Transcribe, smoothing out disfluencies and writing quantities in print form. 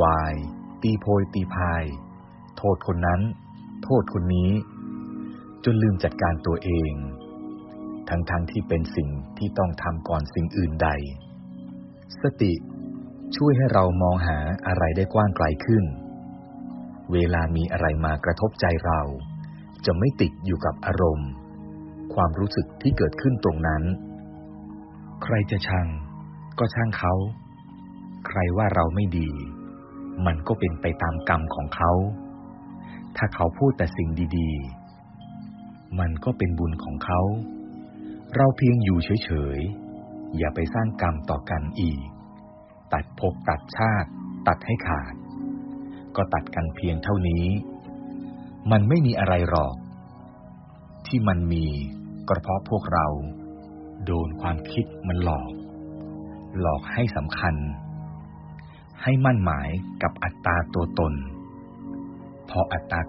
วายตีโพยตีพายโทษคนนั้นโทษคนนี้จนลืมจัดการตัวเองทั้งที่เป็นสิ่งที่ต้องทำก่อนสิ่งอื่นใดสติช่วยให้เรามองหาอะไรได้กว้างไกลขึ้นเวลามีอะไรมากระทบใจเราจะไม่ติดอยู่กับอารมณ์ความรู้สึกที่เกิดขึ้นตรงนั้นใครจะชังก็ช่างเขาใครว่าเราไม่ดีมันก็เป็นไปตามกรรมของเขาถ้าเขาพูดแต่สิ่งดีๆมันก็เป็นบุญของเขาเราเพียงอยู่เฉยๆอย่าไปสร้างกรรมต่อกันอีกตัดภพตัดชาติตัดให้ขาดก็ตัดกันเพียงเท่านี้มันไม่มีอะไรหรอกที่มันมีก็เพราะพวกเราโดนความคิดมันหลอกให้สำคัญให้มั่นหมายกับอัตตาตัวตนพออัตตา